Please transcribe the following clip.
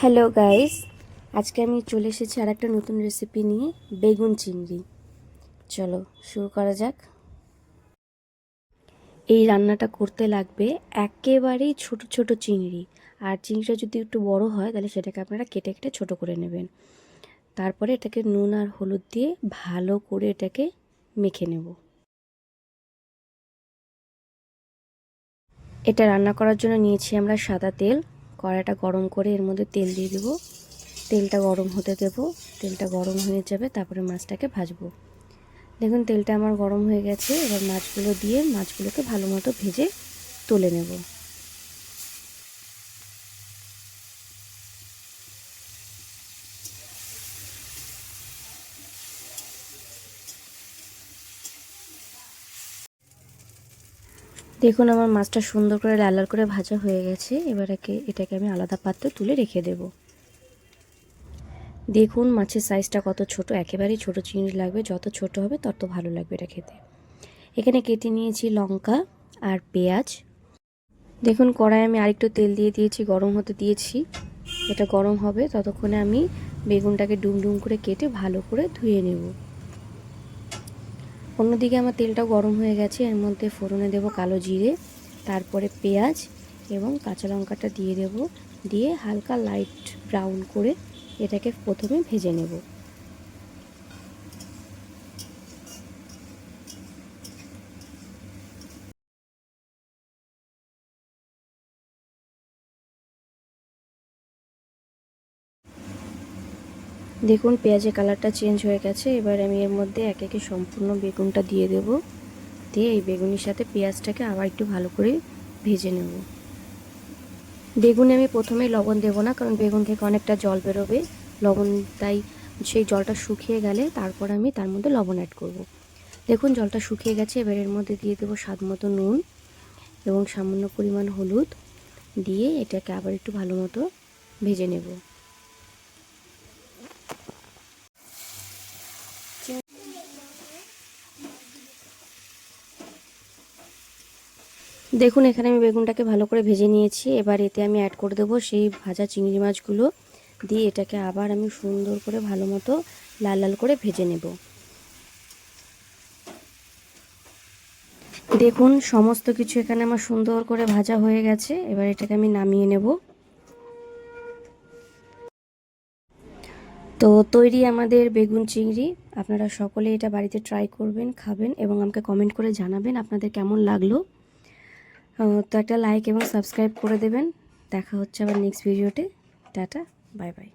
Hello guys, আজকে আমি চলে এসেছি আর একটা নতুন রেসিপি নিয়ে, বেগুন চিংড়ি। চলো শুরু করা যাক। এই রান্নাটা করতে লাগবে একেবারেই ছোট ছোট চিংড়ি। আর চিংড়িটা যদি একটু বড় হয় তাহলে সেটাকে আপনারা কেটে কেটে ছোট করে নেবেন। তারপরে এটাকে নুন আর হলুদ দিয়ে ভালো করে এটাকে মেখে নেব। এটা রান্না করার জন্য নিয়েছি আমরা সাদা তেল। কড়াইটা গরম করে এর মধ্যে তেল দিয়ে দেবো। তেলটা গরম হতে দেব। তেলটা গরম হয়ে যাবে, তারপরে মাছটাকে ভাজবো। দেখুন তেলটা আমার গরম হয়ে গেছে। এবার মাছগুলো দিয়ে মাছগুলোকে ভালো মতো ভেজে তুলে নেব। দেখুন আমার মাছটা সুন্দর করে লাল লাল করে ভাজা হয়ে গেছে। এবার এটাকে আমি আলাদা পাত্রে তুলে রেখে দেব। দেখুন মাছের সাইজটা কত ছোট, একেবারেই ছোট চিংড়ি লাগবে, যত ছোট হবে তত ভালো লাগবে এটা খেতে। এখানে কেটে নিয়েছি লঙ্কা আর পেঁয়াজ। দেখুন কড়াই আমি আরেকটু তেল দিয়ে দিয়েছি, গরম হতে দিয়েছি। এটা গরম হবে ততক্ষণে আমি বেগুনটাকে ডুম ডুম করে কেটে ভালো করে ধুয়ে নেব। অন্যদিকে আমার তেলটাও গরম হয়ে গেছে। এর মধ্যে ফোড়নে দেব কালো জিরে, তারপরে পেঁয়াজ এবং কাঁচা লঙ্কাটা দিয়ে দেব। দিয়ে হালকা লাইট ব্রাউন করে এটাকে প্রথমে ভেজে নেব। দেখুন পেঁয়াজের কালারটা চেঞ্জ হয়ে গেছে। এবার আমি এর মধ্যে একে একে সম্পূর্ণ বেগুনটা দিয়ে দেব। দিয়ে এই বেগুনের সাথে পেঁয়াজটাকে আবার একটু ভালো করে ভেজে নেব। বেগুনে আমি প্রথমে লবণ দেব না, কারণ বেগুন থেকে অনেকটা জল বেরোবে লবণ, তাই সেই জলটা শুকিয়ে গেলে তারপর আমি তার মধ্যে লবণ অ্যাড করব। দেখুন জলটা শুকিয়ে গেছে। এবার এর মধ্যে দিয়ে দেবো স্বাদ মতো নুন এবং সামান্য পরিমাণ হলুদ দিয়ে এটাকে আবার একটু ভালো মতো ভেজে নেব। দেখুন এখানে আমি বেগুনটাকে ভালো করে ভেজে নিয়েছি। এবার এতে আমি অ্যাড করে দেবো সেই ভাজা চিংড়ি মাছগুলো। দিয়ে এটাকে আবার আমি সুন্দর করে ভালো মতো লাল লাল করে ভেজে নেব। দেখুন সমস্ত কিছু এখানে আমার সুন্দর করে ভাজা হয়ে গেছে। এবার এটাকে আমি নামিয়ে নেব। তো তৈরি আমাদের বেগুন চিংড়ি। আপনারা সকলে এটা বাড়িতে ট্রাই করবেন, খাবেন এবং আমাকে কমেন্ট করে জানাবেন আপনাদের কেমন লাগলো। তো একটা লাইক এবং সাবস্ক্রাইব করে দেবেন। দেখা হচ্ছে আবার নেক্সট ভিডিওতে। Tata, bye bye.